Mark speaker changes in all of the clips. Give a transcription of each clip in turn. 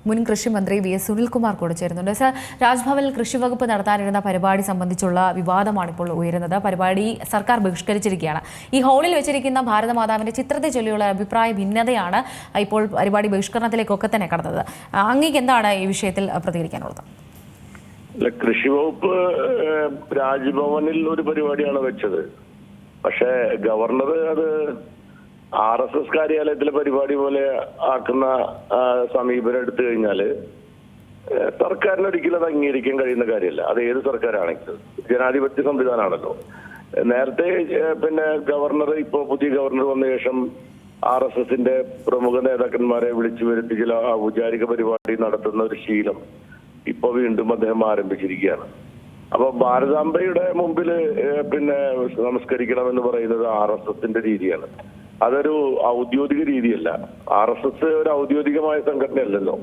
Speaker 1: മുൻ കൃഷി മന്ത്രി വി എസ് സുനിൽകുമാർ കൂടെ ചേരുന്നുണ്ട്. സർ, രാജ്ഭവനിൽ കൃഷി വകുപ്പ് നടത്താനിരുന്ന പരിപാടി സംബന്ധിച്ചുള്ള വിവാദമാണ് ഇപ്പോൾ ഉയരുന്നത്. പരിപാടി സർക്കാർ ബഹിഷ്കരിച്ചിരിക്കുകയാണ്. ഈ ഹാളിൽ വെച്ചിരിക്കുന്ന ഭാരതമാതാവിന്റെ ചിത്രത്തെ ചൊല്ലിയുള്ള അഭിപ്രായ ഭിന്നതയാണ് ഇപ്പോൾ പരിപാടി ബഹിഷ്കരണത്തിലേക്കൊക്കെ തന്നെ കടന്നത്. അങ്ങേക്ക് എന്താണ് ഈ വിഷയത്തിൽ പ്രതികരിക്കാനുള്ളത്?
Speaker 2: കൃഷി വകുപ്പ് രാജ്ഭവനിൽ ഒരു പരിപാടിയാണ് വെച്ചത്. പക്ഷെ ഗവർണർ അത് RSS കാര്യാലയത്തിലെ പരിപാടി പോലെ ആക്കുന്ന സമീപനം എടുത്തു കഴിഞ്ഞാല് സർക്കാരിന് ഒരിക്കലും അത് അംഗീകരിക്കാൻ കഴിയുന്ന കാര്യമല്ല. അത് ഏത് സർക്കാരാണെങ്കിലും ജനാധിപത്യ സംവിധാനമാണല്ലോ. നേരത്തെ ഗവർണർ ഇപ്പോ പുതിയ ഗവർണർ വന്ന ശേഷം RSSന്റെ പ്രമുഖ നേതാക്കന്മാരെ വിളിച്ചു വരുത്തി ചില ഔപചാരിക പരിപാടി നടത്തുന്ന ഒരു ശീലം ഇപ്പൊ വീണ്ടും അദ്ദേഹം ആരംഭിച്ചിരിക്കുകയാണ്. അപ്പൊ ഭാരതാംബയുടെ മുമ്പിൽ നമസ്കരിക്കണം എന്ന് പറയുന്നത് RSSന്റെ രീതിയാണ്. അതൊരു ഔദ്യോഗിക രീതിയല്ല. RSS ഒരു ഔദ്യോഗികമായ സംഘടനയല്ലല്ലോ,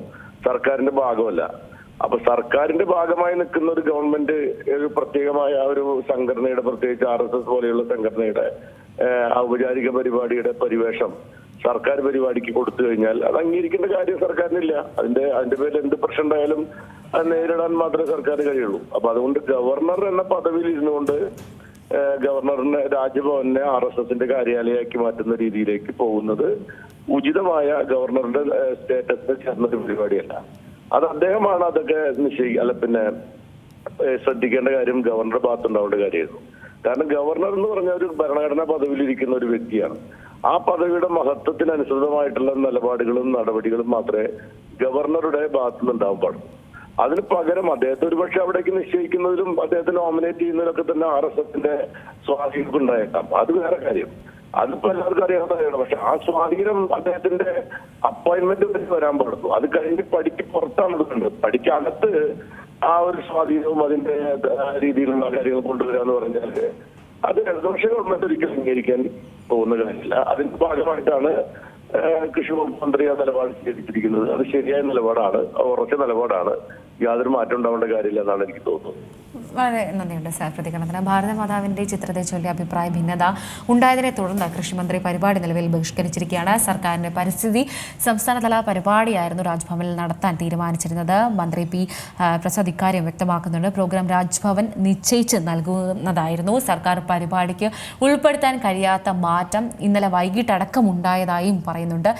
Speaker 2: സർക്കാരിന്റെ ഭാഗമല്ല. അപ്പൊ സർക്കാരിന്റെ ഭാഗമായി നിൽക്കുന്ന ഒരു ഗവൺമെന്റ് ഒരു പ്രത്യേകമായ ഒരു സംഘടനയുടെ, പ്രത്യേകിച്ച് RSS പോലെയുള്ള സംഘടനയുടെ ഔപചാരിക പരിപാടിയുടെ പരിവേഷം സർക്കാർ പരിപാടിക്ക് കൊടുത്തു കഴിഞ്ഞാൽ അത് അംഗീകരിക്കേണ്ട കാര്യം സർക്കാരിനില്ല. അതിന്റെ പേരിൽ എന്ത് പ്രശ്നം ഉണ്ടായാലും അത് നേരിടാൻ മാത്രമേ സർക്കാരിന് കഴിയുള്ളൂ. അപ്പൊ അതുകൊണ്ട് ഗവർണർ എന്ന പദവിയിൽ ഇരുന്നുകൊണ്ട് ഗവർണറിനെ രാജ്ഭവനെ RSSന്റെ കാര്യാലയമാക്കി മാറ്റുന്ന രീതിയിലേക്ക് പോകുന്നത് ഉചിതമായ ഗവർണറുടെ സ്റ്റേറ്റസിന് ചേർന്നൊരു പരിപാടിയല്ല. അത് അദ്ദേഹമാണ് അതൊക്കെ ശ്രദ്ധിക്കേണ്ട കാര്യം ഗവർണറുടെ ഭാഗത്തുണ്ടാവേണ്ട കാര്യമായിരുന്നു. കാരണം ഗവർണർ എന്ന് പറഞ്ഞ ഒരു ഭരണഘടനാ പദവിയിലിരിക്കുന്ന ഒരു വ്യക്തിയാണ്. ആ പദവിയുടെ മഹത്വത്തിനനുസൃതമായിട്ടുള്ള നിലപാടുകളും നടപടികളും മാത്രമേ ഗവർണറുടെ ഭാഗത്തുനിന്ന് ഉണ്ടാവാൻ പാടുള്ളൂ. അതിന് പകരം അദ്ദേഹത്തെ ഒരുപക്ഷെ അവിടേക്ക് നിശ്ചയിക്കുന്നതിലും അദ്ദേഹത്തെ നോമിനേറ്റ് ചെയ്യുന്നതിലൊക്കെ തന്നെ RSSന്റെ സ്വാധീനം ഉണ്ടായേക്കാം. അത് വേറെ കാര്യം. അതിപ്പോ എല്ലാവർക്കും അറിയാവുന്ന കാര്യമാണ്. പക്ഷെ ആ സ്വാധീനം അദ്ദേഹത്തിന്റെ അപ്പോയിന്റ്മെന്റ് വരെ വരാൻ പാടുള്ളൂ. അത് കഴിഞ്ഞ് പടിക്ക് പുറത്താണ് ഇത് കണ്ടത്. പടിക്കകത്ത് ആ ഒരു സ്വാധീനവും അതിന്റെ രീതിയിലുള്ള കാര്യങ്ങൾ കൊണ്ടുവരാന്ന് പറഞ്ഞാല് അത് ഇടതുപക്ഷ ഗവൺമെന്റ് ഒരിക്കലും അംഗീകരിക്കാൻ പോകുന്ന കാര്യമില്ല. അതിന്റെ ഭാഗമായിട്ടാണ് കൃഷി വകുപ്പ് മന്ത്രി ആ നിലപാട് സ്വീകരിച്ചിരിക്കുന്നത്. അത് ശരിയായ നിലപാടാണ്, ഉറച്ച നിലപാടാണ്. യാതൊരു മാറ്റം ഉണ്ടാവേണ്ട കാര്യമില്ല എന്നാണ് എനിക്ക് തോന്നുന്നത്.
Speaker 1: വളരെ നന്ദിയുണ്ട് സാർ പ്രതികരണത്തിന്. ഭാരതമാതാവിന്റെ ചിത്രത്തെ ചൊല്ലി അഭിപ്രായ ഭിന്നത ഉണ്ടായതിനെ തുടർന്ന് കൃഷിമന്ത്രി പരിപാടി നിലവിൽ ബഹിഷ്കരിച്ചിരിക്കുകയാണ്. സർക്കാരിന്റെ പരിസ്ഥിതി സംസ്ഥാനതല പരിപാടിയായിരുന്നു രാജ്ഭവനിൽ നടത്താൻ തീരുമാനിച്ചിരുന്നത്. മന്ത്രി പി പ്രസാദ് ഇക്കാര്യം വ്യക്തമാക്കുന്നുണ്ട്. പ്രോഗ്രാം രാജ്ഭവൻ നിശ്ചയിച്ച് നൽകുന്നതായിരുന്നു. സർക്കാർ പരിപാടിക്ക് ഉൾപ്പെടുത്താൻ കഴിയാത്ത മാറ്റം ഇന്നലെ വൈകിട്ടടക്കം ഉണ്ടായതായും പറയുന്നുണ്ട്.